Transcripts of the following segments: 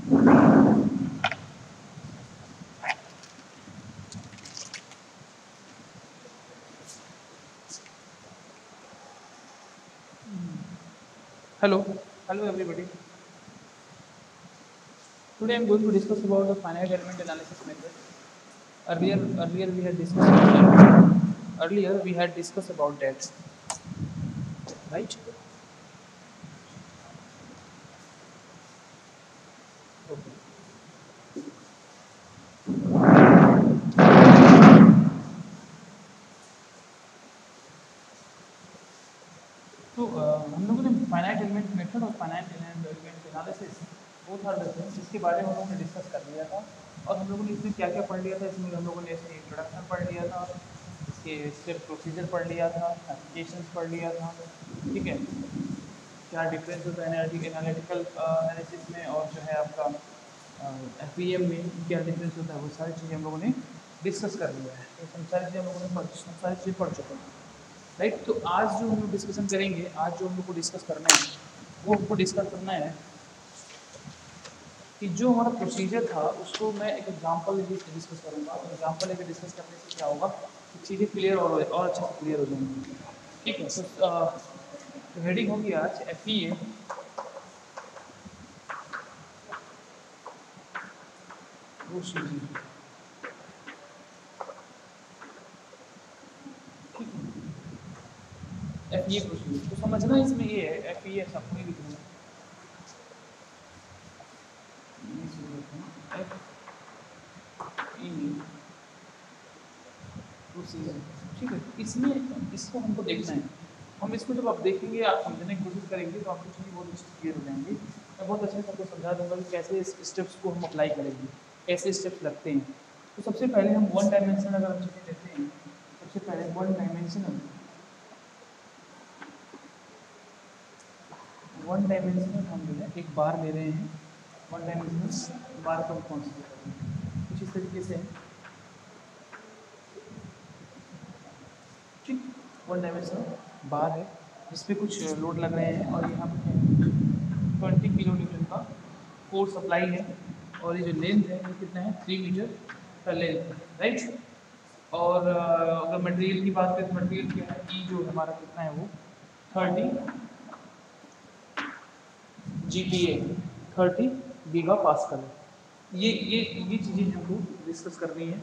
Hello, hello everybody. Today I'm going to discuss about the finite element analysis method. Earlier we had discussed about that. Earlier we had discussed about that, right? Okay. तो हम लोगों ने finite element method और finite element analysis both are the same, इसके बारे में हम लोगों ने डिस्कस कर लिया था। और हम लोगों ने इसमें क्या क्या पढ़ लिया था, इसमें हम लोगों ने इसमें इंट्रोडक्शन पढ़ लिया था, इसके स्टेप प्रोसीजर पढ़ लिया था, एप्लीकेशंस पढ़ लिया था, ठीक है। क्या डिफरेंस होता है एनालिटिकल एनालिसिस में और जो है आपका एफईएम में क्या डिफरेंस होता है, वो सारी चीज़ें हम लोगों ने डिस्कस कर लिया है। ये सारी चीज़ें हम लोगों ने सारी चीज़ें पढ़ चुके हैं, राइट। तो आज जो हम लोग डिस्कशन करेंगे, आज जो हम लोग को डिस्कस करना है वो हमको डिस्कस करना है कि जो हमारा प्रोसीजर था उसको मैं एक एग्जांपल डिस्कस करूँगा। और एग्जांपल लेकर डिस्कस करने से क्या होगा कि चीज़ें क्लियर और अच्छे से क्लियर हो जाएंगी, ठीक है। तो हेडिंग होगी आज एफईए प्रोसीजर, ठीक है। एफईए प्रोसीजर तो समझना इसमें ये है, एफईए सबको ही लिखना है, एफईए प्रोसीजर, ठीक है। इसमें इसको हमको देखना है। हम इसको जब आप देखेंगे, आप समझने की कोशिश करेंगे तो आपको चीज़ें बहुत अच्छे से क्लियर हो जाएंगी। मैं बहुत अच्छे से आपको समझा दूंगा कि कैसे इस स्टेप्स को हम अप्लाई करेंगे, कैसे स्टेप्स लगते हैं। तो सबसे पहले हम वन डायमेंशनल अगर हम चीज़ें लेते हैं, सबसे पहले वन डायमेंशनल हम जो है एक बार ले रहे हैं। वन डायमेंशनल बार को हम कंसीडर करेंगे कुछ इस तरीके से है, ठीक। वन डायमेंशनल बार है जिस पे कुछ लोड लग रहे हैं और यहाँ पे 20 किलो न्यूटन का फोर्स अप्लाई है। और ये जो लेंथ है ये कितना है, 3 मीटर का लेंथ है, राइट। और अगर मटेरियल की बात करें तो मटेरियल क्या है, ई जो हमारा कितना है वो 30 GPa, 30 गीगा पास्कल है। ये चीज़ें हमको डिस्कस करनी है।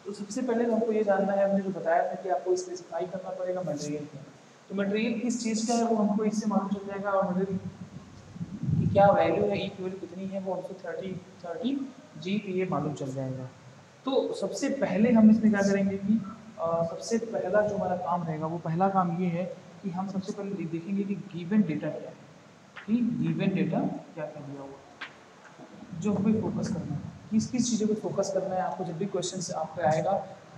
तो सबसे पहले तो हमको ये जानना है, हमने जो बताया था कि आपको स्पेसिफाई करना पड़ेगा मटेरियल क्या है। तो मटेरियल किस चीज़ का है वो हमको इससे मालूम चल जाएगा, और मटेरियल की क्या वैल्यू है, ई की वैल्यू कितनी है वो हमको 30 GPa मालूम चल जाएगा। तो सबसे पहले हम इसमें क्या करेंगे कि सबसे पहला जो हमारा काम रहेगा वो पहला काम ये है कि हम सबसे पहले देखेंगे कि गिवन डेटा क्या है, कि गिवन डेटा क्या क्या दिया हुआ है, जो हमें फोकस करना है, किस किस चीज़ों पे फोकस करना है। आपको जब भी क्वेश्चन आप पे आएगा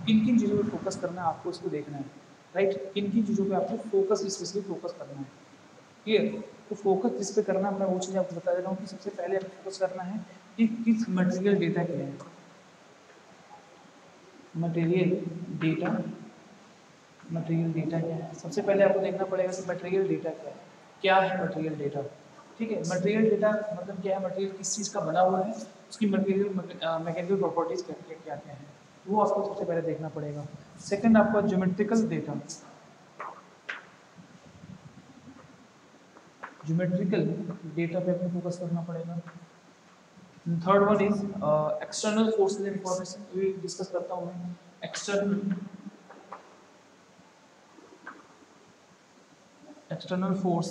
किन किन चीज़ों पे फोकस करना है आपको इसको देखना है, राइट। किन किन चीज़ों पे आपको फोकस स्पेशली फोकस करना है, क्लियर। तो फोकस जिस पे करना है मैं वो चीज़ आपको बता दे रहा हूँ कि सबसे पहले हमें फोकस करना है कि किस मटेरियल डेटा क्या है, मटेरियल डेटा। मटेरियल डेटा क्या है, सबसे पहले आपको देखना पड़ेगा कि मटेरियल डेटा क्या है मटेरियल डेटा, ठीक है। मटेरियल डेटा मतलब क्या है, मटेरियल किस चीज़ का बना हुआ है, उसकी मटेरियल मैकेनिकल प्रॉपर्टीज क्या क्या क्या है, वो आपको सबसे पहले देखना पड़ेगा। सेकंड आपको ज्योमेट्रिकल डेटा, ज्योमेट्रिकल डेटा पे आपको फोकस करना पड़ेगा। Third one is external forces information, ये डिस्कस करता हूँ मैं। External force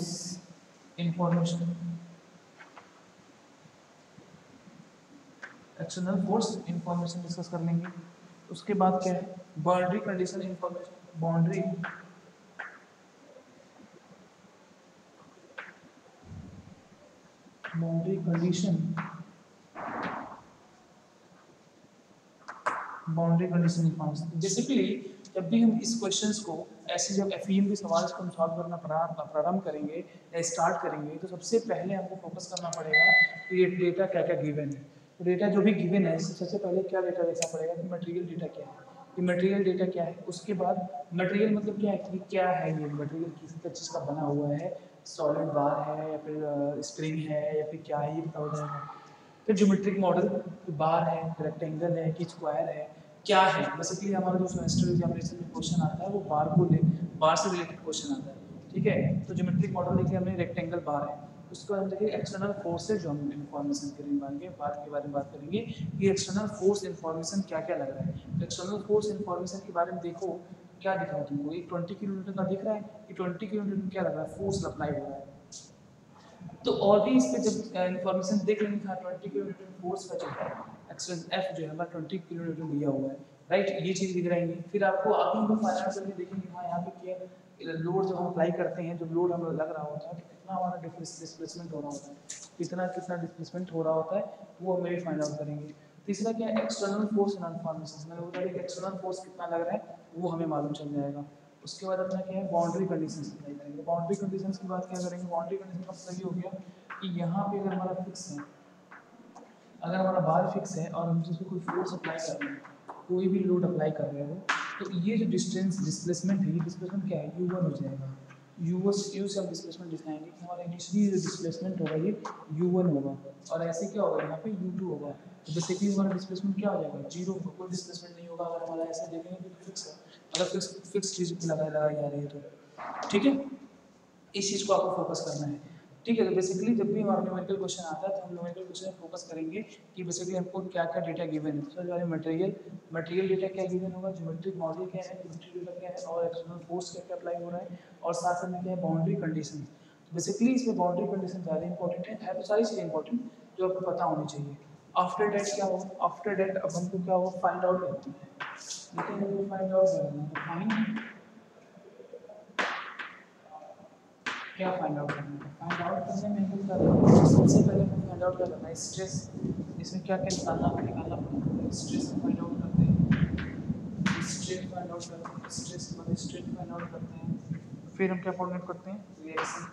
information, external force information discuss कर लेंगे। उसके बाद क्या है, boundary condition information, boundary condition, boundary condition information. Basically जब भी हम इस क्वेश्चंस को ऐसे जब एफईएम के सवाल को हम सॉल्व करना प्रारंभ करेंगे या स्टार्ट करेंगे तो सबसे पहले हमको फोकस करना पड़ेगा कि ये डेटा क्या क्या गिवन है। तो डेटा जो भी गिवन है सबसे पहले क्या डेटा देखना पड़ेगा कि मटेरियल डेटा क्या है, कि मटेरियल डेटा क्या है। उसके बाद मटेरियल मतलब क्या है कि क्या है, ये मटेरियल किस चीज़ का बना हुआ है, सॉलिड बार है या फिर स्प्रिंग है या फिर क्या है, ये पता हो जाएगा। फिर ज्योमेट्रिक मॉडल, बार है, रेक्टेंगल है कि स्क्वायर है, क्या है। बेसिकली हमारा जो सेमेस्टर एग्जामिनेशन में क्वेश्चन आता है वो बार से रिलेटेड क्वेश्चन आता है। ठीक है, तो ज्योमेट्रिक मॉडल देखिए हमने, रेक्टेंगल बार है। उसके बाद हम देखिए एक्सटर्नल फोर्सेज जो हम इन्फॉर्मेशन करेंगे, बात के बारे में बात करेंगे कि एक्सटर्नल फोर्स इन्फॉर्मेशन क्या क्या लग रहा है। तो एक्सटर्नल फोर्स इन्फॉर्मेशन के बारे में देखो क्या दिख रहा है तुमको, ये 20 किलोमीटर का दिख रहा है कि 20 किलोमीटर में क्या लग रहा है, फोर्स अप्लाई हो रहा है। तो और भी इस पे जब इन्फॉर्मेशन देख लेंगे, हाँ 20 किलोमीटर फोर्स का जो है एक्सलेंस एफ जो है हमारा 20 किलोमीटर दिया हुआ है, राइट, ये चीज़ दिख रहेंगी। फिर आपको आगे हम फाइनल करके देखेंगे हाँ यहाँ पे क्या लोड जब हम अप्लाई करते हैं, जब लोड हमें लग रहा होता है तो कितना हमारा डिस्प्लेसमेंट हो रहा होता है, कितना कितना डिस्प्लेसमेंट हो रहा होता है, वो हमें भी फाइंड आउट करेंगे। तीसरा क्या है, एक्सटर्नल फोर्स इन इन्फॉर्मेशन, मैंने बोला कि एक्सटर्नल फोर्स कितना लग रहा है वो हमें मालूम चल जाएगा। उसके बाद अपना क्या है, बाउंड्री कंडीशंस अप्लाई करेंगे। बाउंड्री कंडीशंस की बात क्या करेंगे, बाउंड्री कंडीशन का मतलब ये हो गया कि यहाँ पे अगर हमारा फिक्स है, अगर हमारा बार फिक्स है और हम जिसको कोई फोर्स अप्लाई कर रहे हैं, कोई भी लोड अप्लाई कर रहे हो, तो ये जो डिस्टेंस डिस्प्लेसमेंट है, ये डिस्प्लेसमेंट क्या है, u1 हो जाएगा। u से हम डिस्प्लेसमेंट दिखाएंगे कि हमारा इनिशियली जो डिस्प्लेसमेंट होगा ये u1 होगा, और ऐसे क्या होगा यहाँ पे u2 होगा। तो बेसिकली हमारा डिस्प्लेसमेंट क्या हो जाएगा, जीरो होगा, कोई डिस्प्लेसमेंट नहीं होगा। अगर हमारा ऐसे देखेंगे तो फिक्स है, अगर फिक्स चीज़ पे लगाई जा रही है तो ठीक है, इस चीज़ को आपको फोकस करना है। ठीक है, तो बेसिकली जब भी हमारा न्यूमेरिकल क्वेश्चन आता है तो हम न्यूमेरिकल क्वेश्चन में फोकस करेंगे कि बेसिकली हमको क्या क्या डेटा गिवन है। सबसे पहले मटेरियल डेटा क्या गिवन होगा, ज्योमेट्रिक मॉडल क्या है, ज्योमेट्रिक डेटा क्या है, और एक्सटर्नल फोर्स क्या क्या अप्लाई हो रहा है, और साथ साथ में क्या है, बाउंड्री कंडीशन। तो बेसिकली इसमें बाउंड्री कंडीशन ज़्यादा इंपॉर्टेंट है तो सारी चीज़ें इंपॉर्टेंट जो आपको पता होनी चाहिए। आफ्टर डेट क्या होगा, आफ्टर डेट अब हमको क्या होगा, फाइंड आउट करना है। लेकिन हमको फाइंड आउट करना है, तो फाइंड क्या फाइंड आउट करना है, फाइंड आउट करने में हमको क्या करना है, सबसे पहले हमें फाइंड आउट क्या करना है, स्ट्रेस। इसमें क्या क्या निकालना पड़ेगा, स्ट्रेस फाइंड आउट करते हैं, स्ट्रेन फाइंड आउट करते हैं, स्ट्रेस के बाद स्ट्रेन फाइंड आउट करते हैं, फिर हम क्या फॉर्मुलेट करते हैं, रिएक्शन।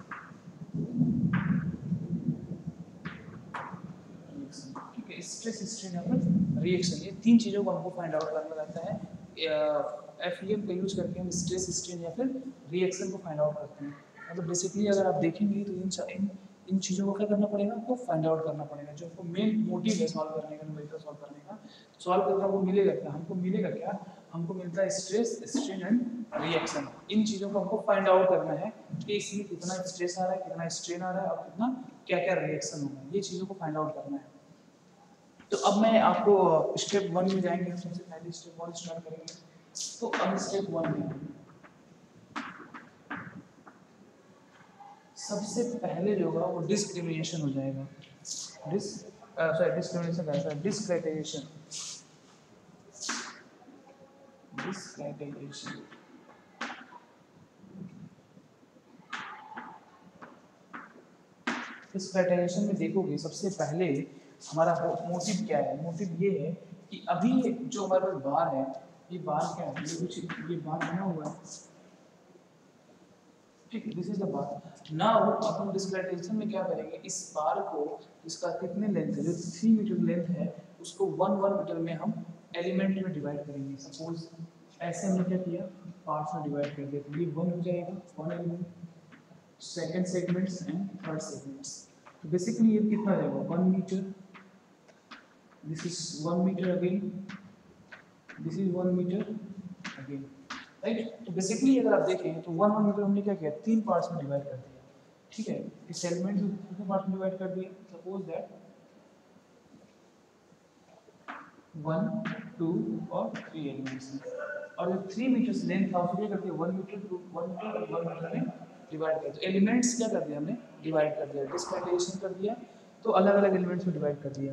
ठीक है, स्ट्रेस, स्ट्रेन या फिर रिएक्शन, ये तीन चीज़ों को हमको फाइंड आउट करना रहता है। एफईएम का यूज करके हम स्ट्रेस, स्ट्रेन या फिर रिएक्शन को फाइंड आउट करते हैं। मतलब बेसिकली अगर आप देखेंगे तो इन चीज़ों को क्या करना पड़ेगा, आपको फाइंड आउट करना पड़ेगा। जो आपको मेन मोटिव है सॉल्व करने का, न्यूमेरिकल सॉल्व करने का, सॉल्व करके हमको मिलेगा क्या, हमको मिलता है स्ट्रेस, स्ट्रेन एंड रिएक्शन। इन चीज़ों को हमको फाइंड आउट करना है कि इसमें कितना स्ट्रेस आ रहा है, कितना स्ट्रेन आ रहा है, और कितना क्या क्या रिएक्शन होगा, ये चीज़ों को फाइंड आउट करना है। तो अब मैं आपको स्टेप 1 में जाएंगे, हम सबसे पहले स्टेप 1 स्टार्ट करेंगे। तो अब स्टेप 1 में सबसे पहले जो होगा वो डिस्क्रिमिनेशन हो जाएगा। डिस्क्रिमिनेशन कैसा है, डिस्क्राइटेरिएशन। डिस्क्राइटेरिएशन में देखोगे सबसे पहले हमारा मोटिव क्या है, मोटिव ये है कि अभी जो हमारे पास बार है, ये बार क्या है, ये बार बना हुआ है, ठीक है, this is the bar. Now अब हम डिस्क्रिटाइजेशन में क्या करेंगे, इस बार को, इसका कितने लेंथ है, जो 3 मीटर लेंथ है, उसको 1 मीटर में हम एलिमेंट में डिवाइड करेंगे। सपोज ऐसे हमने क्या किया, पार्ट्स में डिवाइड कर दिया, तो ये 1 हो जाएगा, 1 element, second segments and third segments. तो बेसिकली ये कितना जाएगा, 1 metre, this is 1 metre again, this is 1 metre again, right. तो बेसिकली अगर आप देखें तो 1 मीटर हमने क्या किया, 3 पार्ट्स में डिवाइड कर दिया। ठीक है, इस एलिमेंट को कितने पार्ट्स में डिवाइड कर दिया, सपोज दैट 1, 2 और 3 एलिमेंट्स हैं, और जो 3 मीटर लेंथ था उसको क्या कर दिया, 1 मीटर टू 1 मीटर और 1 मीटर में डिवाइड कर दिया। एलिमेंट्स क्या कर दिया हमने, डिवाइड कर दिया, डिस्क्रिटाइजेशन कर दिया, तो अलग अलग एलिमेंट्स में डिवाइड कर दिया।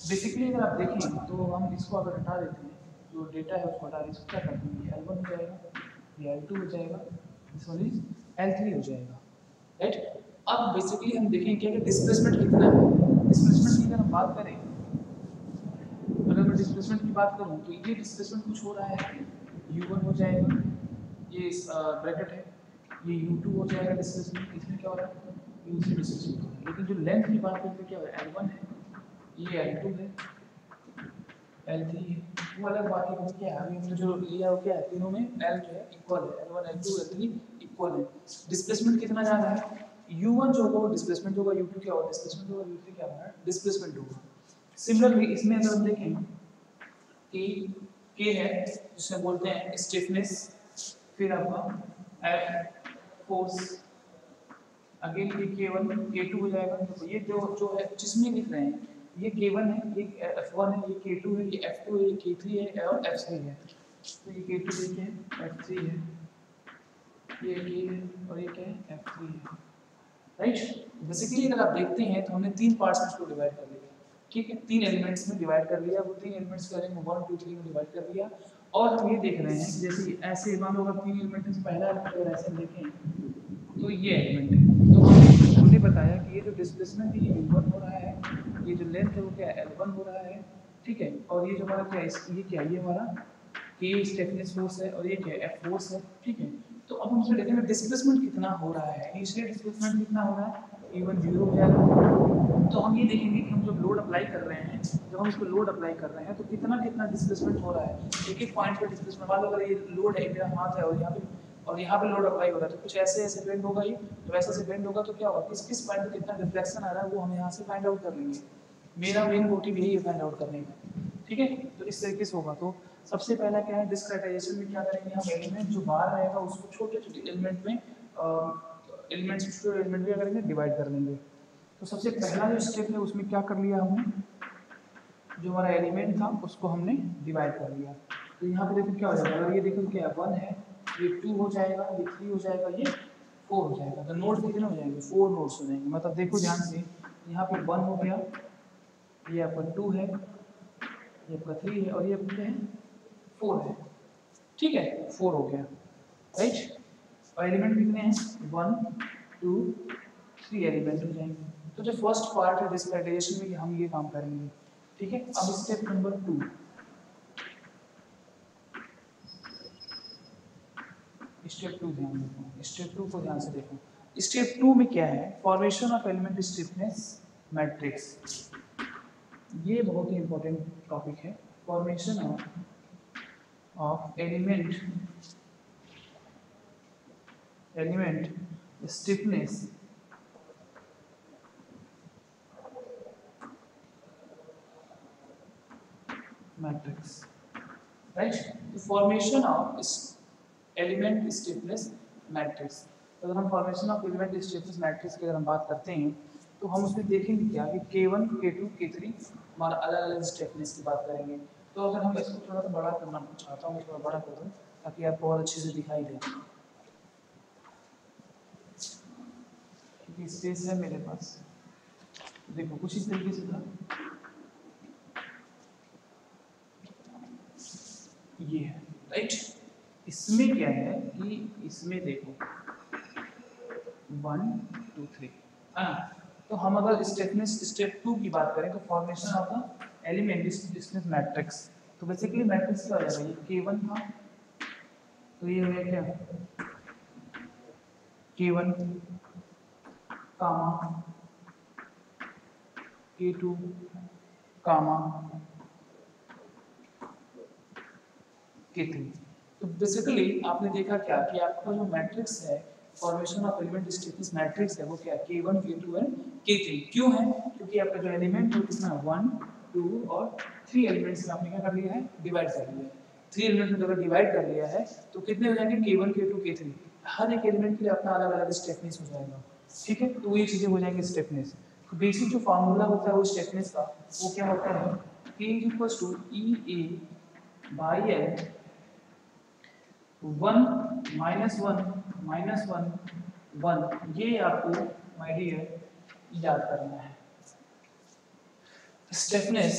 बेसिकली अगर आप देखें तो हम इसको अगर हटा देते हैं, जो डेटा है उसको हटा दें, इसको क्या करते हैं, L1 हो जाएगा, ये L2 हो जाएगा, दिस वन इज L3 हो जाएगा, राइट। अब बेसिकली हम देखेंगे कि डिस्प्लेसमेंट कितना है। डिस्प्लेसमेंट की अगर हम बात करें, अगर मैं डिस्प्लेसमेंट की बात करूं तो ये डिस्प्लेसमेंट कुछ हो रहा है, u1 हो जाएगा, ये ब्रैकेट है, ये u2 हो जाएगा डिस्प्लेसमेंट, इसमें क्या हो रहा है, u3 डिस्प्लेसमेंट हो रहा है। लेकिन जो लेंथ की बात करते हैं क्या हो रहा है, L1 है, ये L2 है, L3 है, वो अलग बात है कि क्या है, अभी हमने जो लिया वो क्या है, तीनों में L जो है इक्वल है, L1 L2 L3 इक्वल है। डिस्प्लेसमेंट कितना जा रहा है, u1 जो होगा वो डिस्प्लेसमेंट होगा, u2 क्या होगा डिस्प्लेसमेंट होगा, u3 क्या होगा डिस्प्लेसमेंट होगा। सिमिलरली इसमें अगर हम देखें कि के है जिसमें बोलते हैं स्टिफनेस, फिर आपका एफ फोर्स, अगेन ये K1 K2 हो जाएगा। तो ये जो है जिसमें लिख रहे हैं ये K1 है, ये F1 है, ये K2 है, ये F2 है, ये K3 है और F3 है। तो ये K2 ये क्या है, F3 है, ये K है और ये क्या है, F3 है, राइट। बेसिकली अगर आप देखते हैं तो हमने 3 पार्ट्स में इसको डिवाइड कर लिया, ठीक है, 3 एलिमेंट्स में डिवाइड कर लिया। वो 3 एलिमेंट्स के बारे में 1 2 3 में डिवाइड कर लिया। और हम ये देख रहे हैं कि जैसे ऐसे मान लो अगर 3 एलिमेंट में पहला एलिमेंट अगर ऐसे देखें तो ये एलिमेंट है। तो हमने बताया कि ये जो डिस्प्लेसमेंट है ये U1 हो रहा है, ये जो लेंथ है वो क्या है L1 हो रहा है, ठीक है। और ये जो हमारा क्या है, ये क्या है, ये हमारा K स्टेफनेस फोर्स है और ये क्या है F फोर्स है, ठीक है। तो अब हम इसमें देखेंगे डिस्प्लेसमेंट कितना हो रहा है। इनिशियल डिस्प्लेसमेंट कितना हो रहा है, E1 0 हो जाएगा। तो हम ये देखेंगे कि हम जब लोड अप्लाई कर रहे हैं, जब हम इसको लोड अप्लाई कर रहे हैं तो कितना कितना डिस्प्लेसमेंट हो रहा है। एक एक पॉइंट पर डिस्प्लेसमेंट, मान लो अगर ये लोड है, मेरा हाथ है और यहाँ पे लोड अप्लाई हो रहा है तो कुछ ऐसे ऐसे बेंड होगा, ये तो ऐसे ऐसे बेंड होगा तो क्या होगा, किस किस पॉइंट पे कितना डिफ्लेक्शन आ रहा है वो हम यहाँ से फाइंड आउट कर लेंगे। मेरा मेन मोटिव यही है फाइंड आउट करने का, ठीक है। तो इस तरीके से होगा। तो सबसे पहला क्या है, डिस्क्रिटाइजेशन में क्या करेंगे हम, एलिमेंट जो बाहर रहेगा उसको छोटे छोटे एलिमेंट में एलिमेंट में क्या करेंगे, डिवाइड कर लेंगे। तो सबसे पहला जो स्टेप है उसमें क्या कर लिया हमने, जो हमारा एलिमेंट था उसको हमने डिवाइड कर लिया। तो यहाँ पे देखो क्या हो जाएगा, अगर ये देखो क्या 1 है, ये 2 हो जाएगा, ये 3 हो जाएगा, ये 4 हो जाएगा। तो नोड कितने हो जाएंगे, 4 नोड्स हो जाएंगे। मतलब देखो ध्यान से, यहाँ पे 1 हो गया, ये आपका 2 है, ये आपका 3 है और ये आपका क्या है 4 है, ठीक है, 4 हो गया, राइट। और एलिमेंट कितने हैं, 1 2 3 एलिमेंट हो जाएंगे। तो जो फर्स्ट पार्ट है डिस्क्रिटाइजेशन में हम ये काम करेंगे, ठीक है। अब स्टेप नंबर 2, स्टेप 2 ध्यान देखो, स्टेप 2 को ध्यान से देखो। स्टेप 2 में क्या है, formation of element stiffness matrix. ये बहुत ही इंपॉर्टेंट टॉपिक है, formation of element stiffness matrix, right. तो formation of element stiffness matrix, अगर हम formation of element stiffness matrix की अगर हम बात करते हैं तो हम उसमें देखेंगे क्या कि K1 K2 K3 हमारा अलग अलग स्टिफनेस की बात करेंगे। तो अगर हम इसको थोड़ा सा बड़ा करना चाहता हूँ, थोड़ा बड़ा कर दूँ ताकि आपको और अच्छे से दिखाई दे, क्योंकि स्पेस है मेरे पास। देखो कुछ इस तरीके से था, ये है, राइट। इसमें क्या है कि इसमें देखो 1 2 3 है ना। तो हम अगर स्टिफनेस स्टेप 2 की बात करें तो formation of the element stiffness matrix, तो बेसिकली मैट्रिक्स क्या हो जाएगा, ये K1 था तो ये हो गया क्या K1 कामा K2 कामा K3। तो बेसिकली आपने देखा क्या कि आपका जो मैट्रिक्स है formation of element stiffness matrix है वो क्या है, K1 K2 एंड K3। क्यों है, क्योंकि आपका जो एलिमेंट है कितना 1 2 और 3 एलिमेंट्स में आपने क्या कर लिया है, डिवाइड कर लिया है। 3 एलिमेंट में अगर डिवाइड कर लिया है तो कितने हो जाएंगे, K1 K2 K3। हर एक एलिमेंट के लिए अपना अलग अलग स्टिफनेस हो जाएगा, ठीक है। तो ये चीजें हो जाएंगी स्टिफनेस। तो बेसिक जो फार्मूला होता है वो स्टिफनेस का वो क्या होता है, K = EA बाई L 1 -1 1, ये आपको माय डियर याद करना है। स्टिफनेस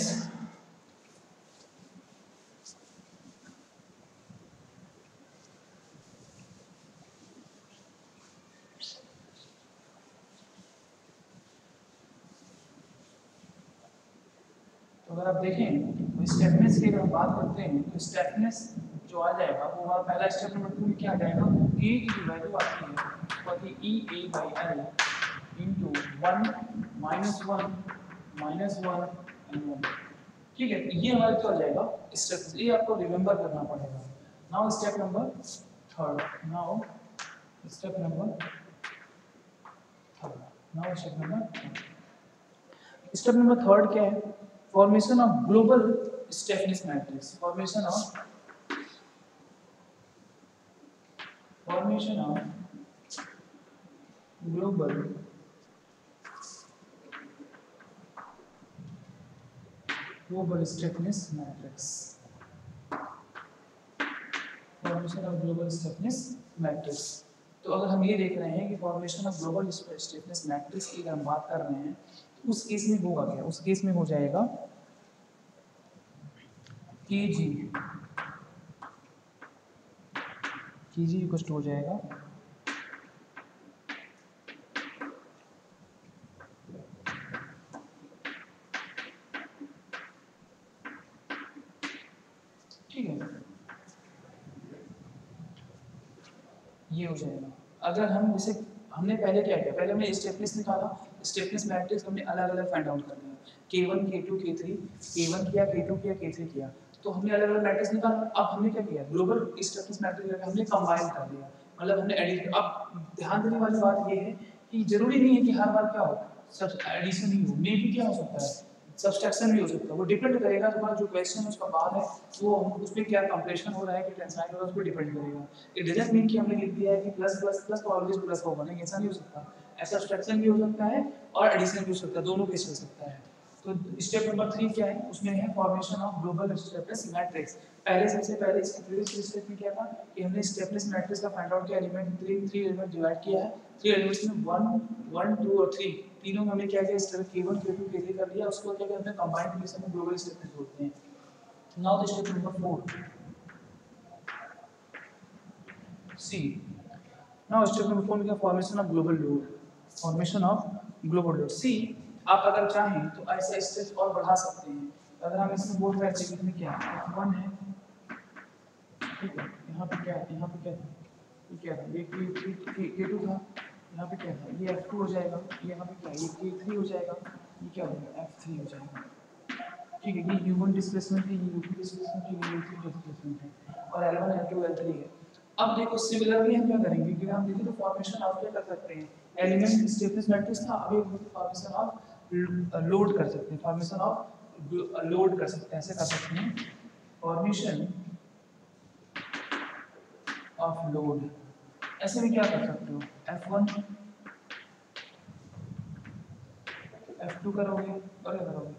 तो अगर आप देखें तो स्टिफनेस की अगर हम बात करते हैं तो स्टिफनेस जो आ जाएगा वो हमारा पहला स्टेप नंबर 2 में क्या आ जाएगा, ए की जो वैल्यू आती है वो आती है EA by L into 1 -1 and 1, ठीक है। ये हमारा क्या हो जाएगा स्टेप, ये आपको रिमेंबर करना पड़ेगा। Now step number third, now step number third क्या है, formation of global stiffness matrix, formation of global stiffness matrix, formation of global stiffness matrix. तो अगर हम ये देख रहे हैं कि formation of global stiffness matrix की अगर हम बात कर रहे हैं तो उस केस में होगा क्या? उस केस में हो जाएगा Kg इक्वल टू हो जाएगा ठीक है, ये हो जाएगा। अगर हम जैसे हमने पहले क्या किया, पहले हमने स्टेपनेस निकाला, स्टेपनेस मैट्रिक्स हमने अलग अलग फाइंड आउट कर लिया, K1 K2 K3, K1 किया K2 किया K3 किया, तो हमने अलग अलग मैट्रिक्स निकाला। अब हमने क्या किया, ग्लोबल स्टेपनेस मैट्रिक्स हमने कंबाइन कर दिया, मतलब हमने एडिट। अब ध्यान देने वाली बात ये है कि जरूरी नहीं है कि हर बार क्या हो सब एडिशन ही हो, मे भी क्या हो सकता है सब्सट्रैक्शन भी हो सकता है, वो डिपेंड करेगा तुम्हारा जो क्वेश्चन उसका बाद है वो उसमें क्या कंप्रेशन हो रहा है कि टेंसाइल हो रहा है, उस पर डिपेंड करेगा। इट डजंट मीन कि हमने लिख दिया है कि प्लस प्लस प्लस तो ऑलवेज प्लस होगा, नहीं, ऐसा नहीं हो सकता। सब्सट्रैक्शन भी हो सकता है और एडिशन भी हो सकता है, दोनों केस हो सकता है। तो स्टेप नंबर 3 क्या है, उसमें है formation of global stepless matrix. सबसे पहले इसके प्रीवियस स्टेप में क्या था कि हमने स्टेपलेस मैट्रिक्स का फाइंड आउट किया, एलिमेंट 3 एलिमेंट डिवाइड किया है, 3 एलिमेंट्स में 1 1 2 और 3 तीनों में हमने क्या किया, स्टेप K1 K2 K3 कर लिया, उसको क्या हमने कंबाइंड रिलेशन में ग्लोबल स्टेपलेस बोलते हैं। Now the step number 4 see, now step number 4 में क्या, formation of global load, formation of global load. See आप अगर चाहें तो ऐसा स्टेप और बढ़ा सकते हैं। अगर हम इसमें बोल रहे थे इसमें क्या F1 है, ठीक है, यहाँ पे क्या है, यहाँ पे क्या था, ये क्या था, ये K2 था, यहाँ पे क्या था, ये F2 हो जाएगा, यहाँ पे क्या है, ये K3 हो जाएगा, ये क्या हो जाएगा F3 हो जाएगा, ठीक है। ये U1 डिस्प्लेसमेंट है, ये U2 डिस्प्लेसमेंट है, ये U3 डिस्प्लेसमेंट है और L1 L2 L3 है। अब देखो सिमिलरली हम क्या करेंगे कि हम देखें तो फॉर्मेशन ऑफ क्या कर सकते हैं, एलिमेंट स्टेपलेस मैट्रिक्स था, अभी फॉर्मेशन ऑफ लोड कर सकते हैं, फॉर्मेशन ऑफ लोड कर सकते हैं, ऐसे कर सकते हैं फॉर्मेशन ऑफ लोड। ऐसे में क्या कर सकते हो, F1 F2 करोगे और क्या करोगे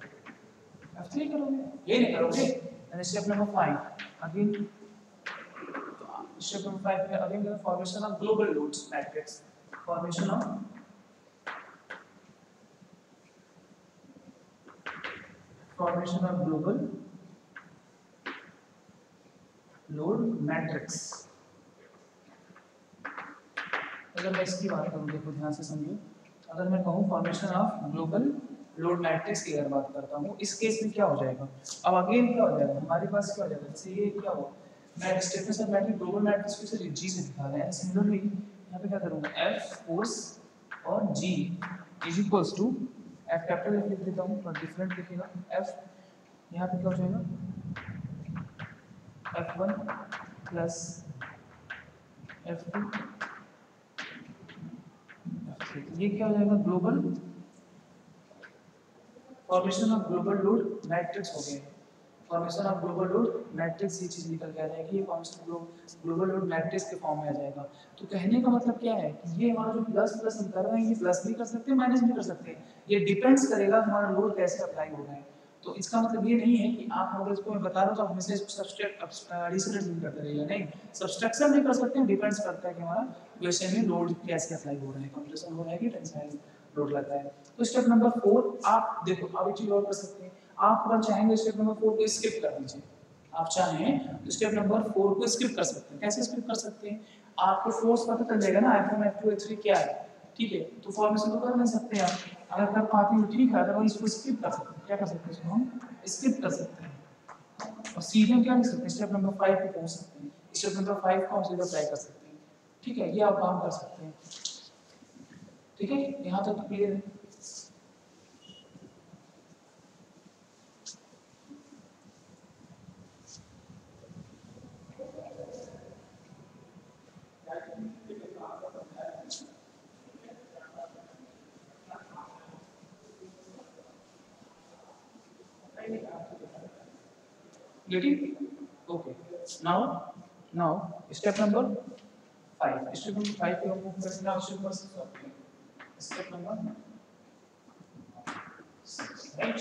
F3 करोगे, ये नहीं करोगे। Step number 5 again, step number 5 में again formation of global loads matrix, formation of global load matrix. अगर मैं इसकी बात करूँ, देखो ध्यान से समझो, अगर मैं कहूँ formation of global load matrix की अगर बात करता हूँ, इस केस में क्या हो जाएगा, अब अगेन क्या हो जाएगा हमारे पास, क्या हो जाएगा, जैसे ये क्या हुआ, मैं स्टेपनेस ऑफ मैट्रिक्स ग्लोबल मैट्रिक्स को सिर्फ G से दिखा रहे हैं, सिमिलरली यहाँ पे क्या करूँगा, F फोर्स और G is equals to F capital F लिख देता हूँ और डिफरेंट लिखेगा F, यहाँ पे क्या हो जाएगा F1 प्लस F2, ये क्या हो जाएगा global formation of global load matrix हो गया। Formation of global load matrix ये चीज निकल के आ जाएगी, ये फॉर्मेशन ग्लोबल लोड मैट्रिक्स के फॉर्म में आ जाएगा। तो कहने का मतलब क्या है कि ये हमारा जो प्लस प्लस हम कर रहे हैं, ये प्लस भी कर सकते हैं माइनस भी कर सकते हैं, ये डिपेंड्स करेगा हमारा लोड कैसे अप्लाई हो रहा है। तो इसका मतलब ये नहीं है कि आप अगर इसको मैं बता रहा हूँ तो आप हमेशा इसको सब्सट्रैक्ट एडिशन करते रहिए, नहीं, सब्सट्रैक्शन भी कर सकते हैं, डिपेंड्स करता है कि हमारा क्वेश्चन में लोड कैसे अप्लाई हो रहा है, कंप्रेशन हो रहा है कि टेंसाइल लोड लग रहा है। तो स्टेप नंबर 4 आप देखो, अब एक चीज और कर सकते हैं, आप अगर चाहेंगे स्टेप नंबर 4 को स्किप कर दीजिए, आप चाहें तो स्टेप नंबर 4 को स्किप कर सकते हैं। कैसे स्किप कर सकते हैं, आपको फोर्स पता चल जाएगा ना F1 F2 F3 क्या है, ठीक है, तो फॉर्मेशन तो कर नहीं सकते आप, अगर कर पाते हो ठीक है, अदरवाइज इसको स्किप कर सकते हैं। क्या कर सकते हैं, इसको हम स्किप कर सकते हैं और सीधे क्या कर सकते हैं, स्टेप नंबर 5 पे पहुंच सकते हैं, स्टेप नंबर 5 को हम सीधा अप्लाई कर सकते हैं, ठीक है, ये आप काम कर सकते हैं, ठीक है, यहाँ तक तो क्लियर है। getting okay. Now step number 5, step number 5 पे हम मूव करेंगे। now step number 6 step number 6, right?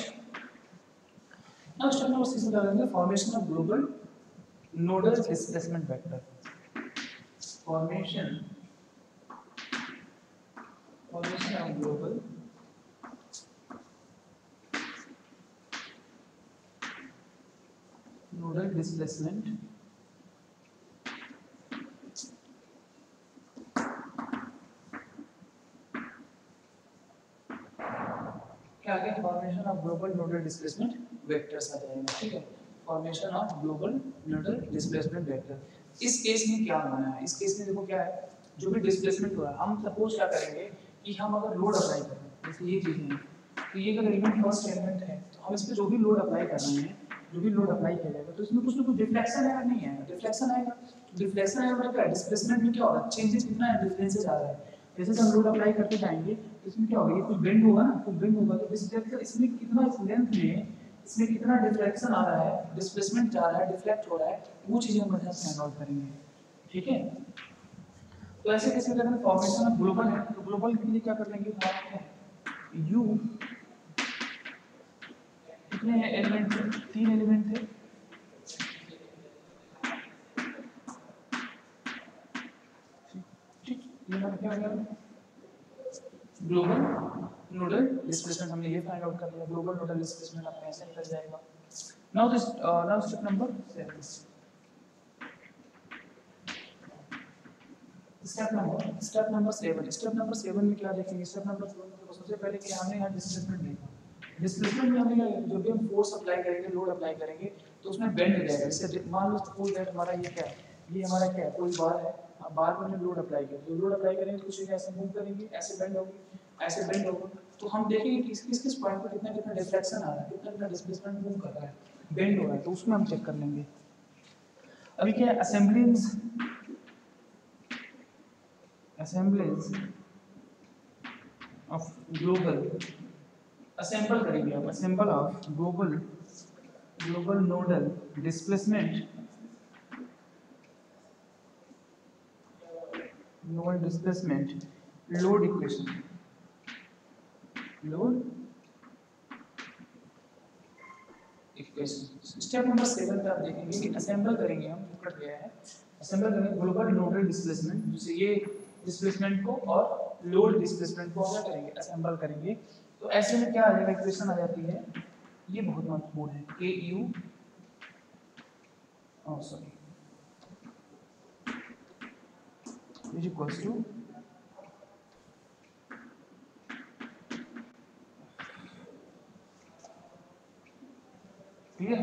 now step number 6 में क्या करेंगे? formation of global nodal displacement vector, formation of global nodal displacement क्या आ गया? Formation of global nodal displacement vectors आ जाएगा, ठीक है? Formation of global nodal displacement vector. इस केस में क्या होना है? इस केस में देखो क्या है, जो भी डिस्प्लेसमेंट हो रहा है, हम सपोज क्या करेंगे कि हम अगर लोड अप्लाई करें, जैसे ये चीजें हैं, तो ये अगर एलिमेंट फर्स्ट एलिमेंट है, तो हम इस पर जो भी लोड अप्लाई कर रहे हैं, जो भी लोड अप्लाई किया जाएगा, तो इसमें कुछ ना कुछ डिफ्लेक्शन आएगा, नहीं है? डिफ्लेक्शन आएगा। डिफ्लेक्शन आएगा मतलब क्या? डिस्प्लेसमेंट में क्या होगा? चेंजेस कितना है? डिफरेंसेस आ रहा है। जैसे हम लोड अप्लाई करते जाएंगे, इसमें क्या होगा? ये कुछ बेंड होगा ना, कुछ बेंड होगा, तो डिस्प्लेसमेंट इसमें कितना, इस लेंथ में इसमें कितना डिफ्लेक्शन आ रहा है, डिस्प्लेसमेंट जा रहा है, डिफ्लेक्ट हो रहा है, वो चीजें हम यहाँ से फाइंड आउट करेंगे, ठीक है? तो ऐसे कैसे करेंगे? फॉर्मेशन ऑफ ग्लोबल है, तो ग्लोबल के लिए क्या कर लेंगे? यू कितने एलिमेंट थे? 3 एलिमेंट थे, ठीक? ये मतलब क्या हो गया? ग्लोबल नोडल डिस्प्लेसमेंट हमने ये फाइंड आउट कर लिया। ग्लोबल नोडल डिस्प्लेसमेंट आपका ऐसे निकल जाएगा। Now step number 7, step number 7 में क्या देखेंगे? स्टेप नंबर 7 में सबसे पहले क्या हमने यहाँ डिस्प्लेसमेंट देखा। डिस्प्लेसमेंट में हमने जब भी हम फोर्स अप्लाई करेंगे, लोड अप्लाई करेंगे, तो उसमें बेंड हो जाएगा। जैसे मान लो सपोज दैट हमारा ये क्या है, ये हमारा क्या है, कोई बार है, अब बार में हमने लोड अप्लाई किया, तो लोड अप्लाई करेंगे तो कुछ ऐसे मूव करेंगे, ऐसे बेंड होगी, ऐसे बेंड होगा, तो हम देखेंगे कि किस पॉइंट पर कितना कितना डिफ्लेक्शन आ रहा है, कितना कितना डिस्प्लेसमेंट मूव कर रहा है, बेंड हो रहा है, तो उसमें हम चेक कर लेंगे। अभी क्या है? assemblies of global, assemble करेंगे आप, assemble of global nodal displacement load equation, step number 7 पे आप देखेंगे कि असेंबल करेंगे हम, कट गया है, असेंबल करेंगे ग्लोबल नोडल डिस्प्लेसमेंट, जैसे ये डिस्प्लेसमेंट को और लोड डिस्प्लेसमेंट को क्या करेंगे? असेंबल करेंगे। तो ऐसे में क्या आ जाएगा? इक्वेशन आ जाती है, ये बहुत महत्वपूर्ण है, k u sorry is equals to clear?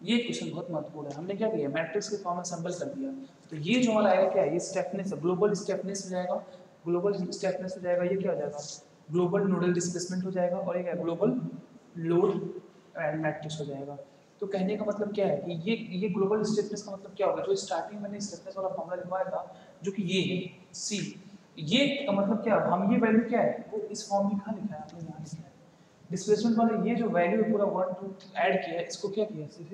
ये क्वेश्चन बहुत महत्वपूर्ण है। हमने क्या किया? मैट्रिक्स के फॉर्म में असेंबल कर दिया, तो ये जो हमारा आएगा क्या है? ये स्टेफनेस, ग्लोबल स्टेफनेस हो जाएगा, ग्लोबल स्टेफनेस हो जाएगा, ये क्या हो जाएगा? ग्लोबल नोडल डिस्प्लेसमेंट हो जाएगा, और ये क्या? ग्लोबल लोड एंड मैट्रिक्स हो जाएगा। तो कहने का मतलब क्या है कि ये ग्लोबल स्टेफनेस का मतलब क्या होगा? जो स्टार्टिंग मैंने स्टेफनेस वाला फॉर्मूला लिखवाया था, जो कि ये है सी, ये का मतलब क्या? हम ये वैल्यू क्या है वो इस फॉर्म में कहाँ लिखा है? आपने यहाँ लिखा है डिस्प्लेसमेंट वाला, ये जो वैल्यू है पूरा 1 2 ऐड किया है, इसको क्या किया? सिर्फ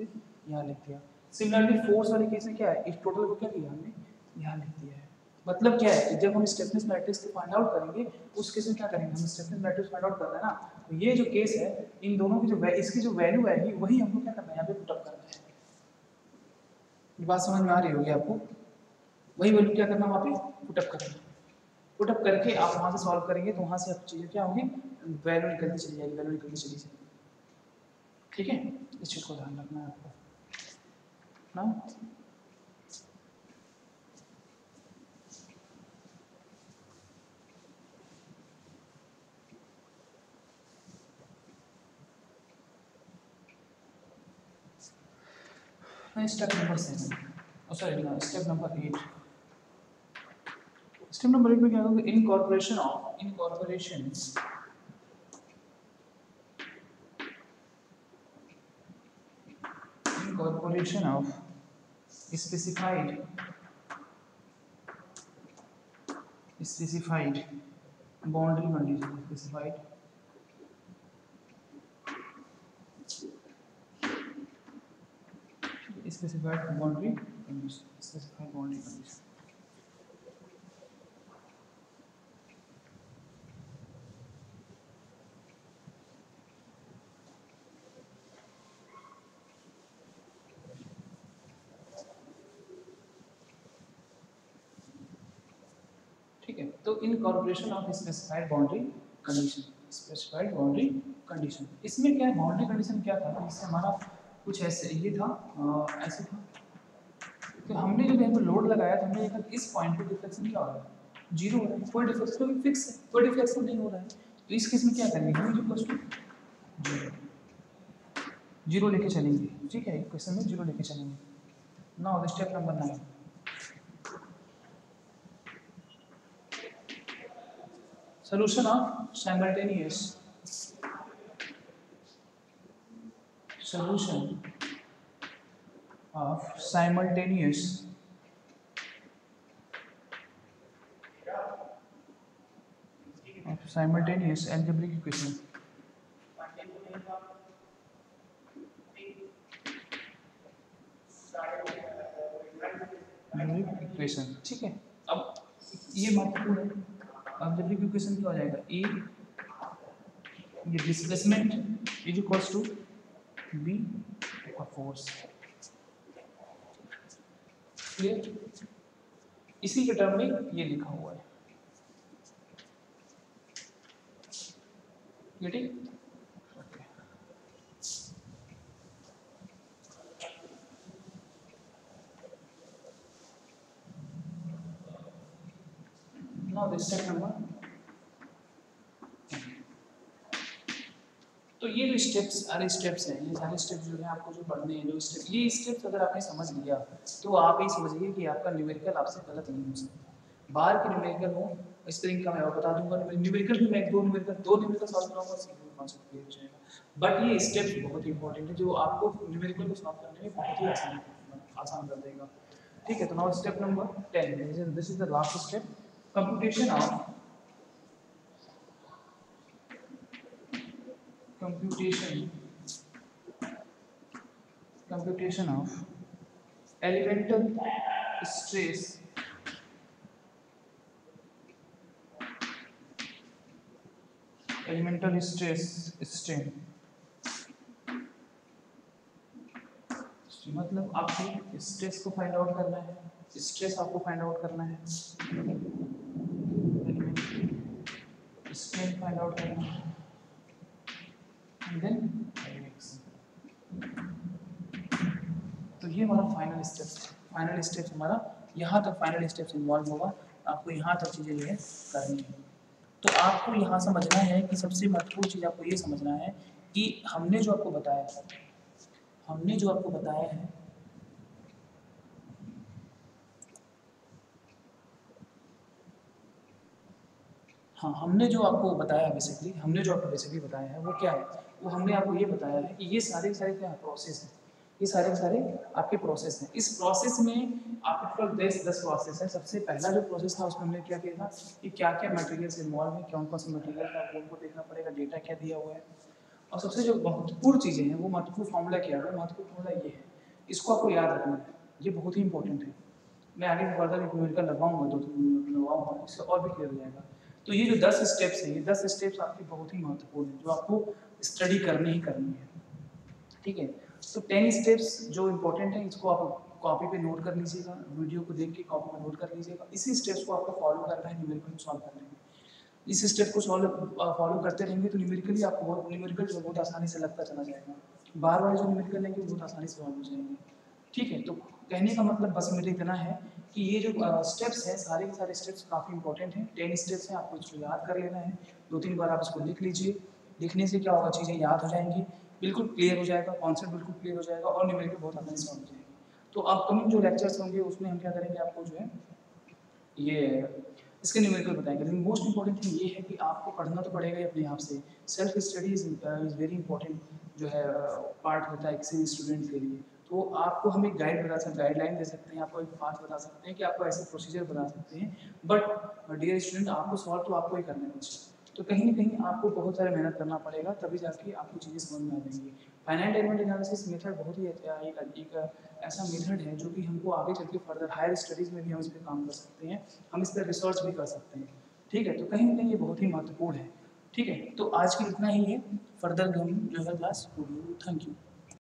यहाँ लिख दिया। सिमिलरली फोर्स वाले केस में क्या है? इस टोटल को क्या किया हमने? यहाँ लिख दिया है। मतलब क्या है कि जब हम स्टेफनेस मैट्रिक्स को फाइंड आउट करेंगे, उस केस में क्या करेंगे? हम स्टेफनेस मैट्रिक्स फाइंड आउट करना है ना, तो ये जो केस है, इन दोनों की जो इसकी जो वैल्यू आएगी वही हमको क्या करना है? यहाँ पे पुट अप करना है। ये बात समझ में आ रही होगी आपको? वही वैल्यू क्या करना, वहाँ पे पुट अप करना। पुट अप करके आप वहाँ से सॉल्व करेंगे, तो वहाँ से आप चीज़ें क्या होंगी? वैल्यू निकलती चली जाएगी, वैल्यू निकलती चली जाएगी। ठीक है, इस चीज़ को ध्यान रखना है आपको ना। Step number 7, sorry step number 8। Step number 8 में क्या होगा? Incorporation of specified boundary condition, specified specified boundary condition, specified boundary condition. ठीक है, तो incorporation of specified boundary condition, specified boundary condition, इसमें क्या है, बाउंड्री कंडीशन क्या था, इससे हमारा कुछ ऐसे ये था, ऐसे था कि हमने जब यहाँ पर लोड लगाया तो हमने देखा कि इस पॉइंट पे डिफ्लेक्शन क्या हो रहा है, जीरो हो रहा है, कोई डिफ्लेक्शन फिक्स है, कोई डिफ्लेक्शन नहीं हो रहा है। तो इस केस में क्या करेंगे, हम जो क्वेश्चन जीरो लेके चलेंगे। ठीक है, क्वेश्चन में जीरो लेके चलेंगे। Now step number 9, solution of simultaneous algebraic equation, equation. ठीक है, अब ये महत्वपूर्ण है, algebraic इक्वेशन क्या हो जाएगा, ए ये displacement is equals to B का फोर्स। क्लियर, इसी के टर्म में ये लिखा हुआ है, ठीक। Now this step number, तो ये जो स्टेप्स सारे स्टेप्स हैं, ये सारे स्टेप्स जो है आपको जो पढ़ने हैं, जो स्टेप, ये स्टेप्स अगर आपने समझ लिया तो आप ही समझिए कि आपका न्यूमेरिकल आपसे गलत नहीं हो सकता। बाहर के न्यूमेरिकल हो, स्प्रिंग का मैं और बता दूंगा, न्यूमेरिकल भी मैं दो न्यूमेरिकल सॉल्व कराऊंगा, सीखने में कॉन्सेप्ट क्लियर हो जाएगा। बट ये स्टेप्स बहुत इंपॉर्टेंट है जो आपको न्यूमेरिकल को सॉल्व करने में बहुत ही आसान कर देगा। ठीक है, तो now step number 10, this is the last step, computation of elemental stress strain। मतलब आपको स्ट्रेस को फाइंड आउट करना है, स्ट्रेस आपको फाइंड आउट करना है, स्ट्रेन फाइंड आउट करना है, देन तो ये हमारा फाइनल स्टेप हमारा यहाँ तक फाइनल स्टेप्स इन्वॉल्व होगा, आपको यहाँ तक चीज़ें जो है करनी है। तो आपको यहाँ समझना है कि सबसे महत्वपूर्ण चीज़ आपको ये समझना है कि हमने जो आपको बताया है हाँ, हमने जो आपको बताया है वो क्या है, वो हमने आपको ये बताया है कि ये सारे क्या प्रोसेस हैं, ये सारे आपके प्रोसेस हैं। इस प्रोसेस में आपके पास 10 प्रोसेस है। सबसे पहला जो प्रोसेस था उसमें हमने क्या किया था कि क्या मटेरियल्स इन्वॉल्व है, कौन सा मटेरियल का उनको देखना पड़ेगा, डेटा क्या दिया हुआ है, और सबसे जो महत्वपूर्ण चीज़ें हैं वो महत्वपूर्ण फॉर्मूला क्या है, महत्वपूर्ण फॉर्मूला ये है, इसको आपको याद रखना है, ये बहुत ही इंपॉर्टेंट है। मैं आगे फर्दर न्यूमेरिकल लगाऊंगा, 2-3 न्यूमेरिकल लगाऊंगा, इससे और भी क्लियर हो जाएगा। तो ये जो 10 स्टेप्स हैं, ये 10 स्टेप्स आपकी बहुत ही महत्वपूर्ण है जो आपको स्टडी करनी है। ठीक है, तो 10 स्टेप्स जो इंपॉर्टेंट है इसको आप कॉपी पे नोट कर लीजिएगा, वीडियो को देख के कॉपी पे नोट कर लीजिएगा। इसी स्टेप्स को आपको फॉलो करना है न्यूमेरिकल सॉल्व करने में। इस स्टेप को फॉलो करते रहेंगे तो न्यूमेरिकली आपको न्यूमेरिकल जो बहुत आसानी से लगता चला जाएगा, बार बार जो न्यूमेरिकल लेंगे बहुत आसानी से सॉल्व हो जाएंगे। ठीक है, तो कहने का मतलब बस मेरे इतना है कि ये जो स्टेप्स हैं सारे के सारे स्टेप्स काफ़ी इंपॉर्टेंट हैं। 10 स्टेप्स हैं, आपको इसको याद कर लेना है, 2-3 बार आप इसको लिख लीजिए। लिखने से क्या होगा, चीज़ें याद हो जाएंगी, बिल्कुल क्लियर हो जाएगा, कॉन्सेप्ट बिल्कुल क्लियर हो जाएगा और न्यूमेरिकल बहुत आसानी से सॉल्व हो जाएगी। तो अपकमिंग जो लेक्चर्स होंगे उसमें हम क्या करेंगे, आपको जो है ये इसके न्यूमेरिकल बताएंगे। लेकिन मोस्ट इंपॉर्टेंट थिंग ये है कि आपको पढ़ना तो पड़ेगा ही अपने आप से। Self study is very important जो है पार्ट होता है किसी भी स्टूडेंट के लिए। तो आपको हम एक गाइडलाइन दे सकते हैं, आपको एक पाथ बता सकते हैं कि आपको ऐसे प्रोसीजर बता सकते हैं, बट डियर स्टूडेंट आपको सॉल्व तो आपको ही करना है कुछ। तो कहीं ना कहीं आपको बहुत सारे मेहनत करना पड़ेगा, तभी जाके आपको चीज़ें समझ में आ जाएंगी। फाइनाइट एलिमेंट एनालिसिस मेथड बहुत ही एक ऐसा मेथड है जो कि हमको आगे चल के फर्दर हायर स्टडीज़ में भी हम इस पर काम कर सकते हैं, हम इस पर रिसर्च भी कर सकते हैं। ठीक है, तो कहीं ना कहीं ये बहुत ही महत्वपूर्ण है। ठीक है, तो आज के इतना ही है, फर्दर हम जो है क्लास होगी। Thank you.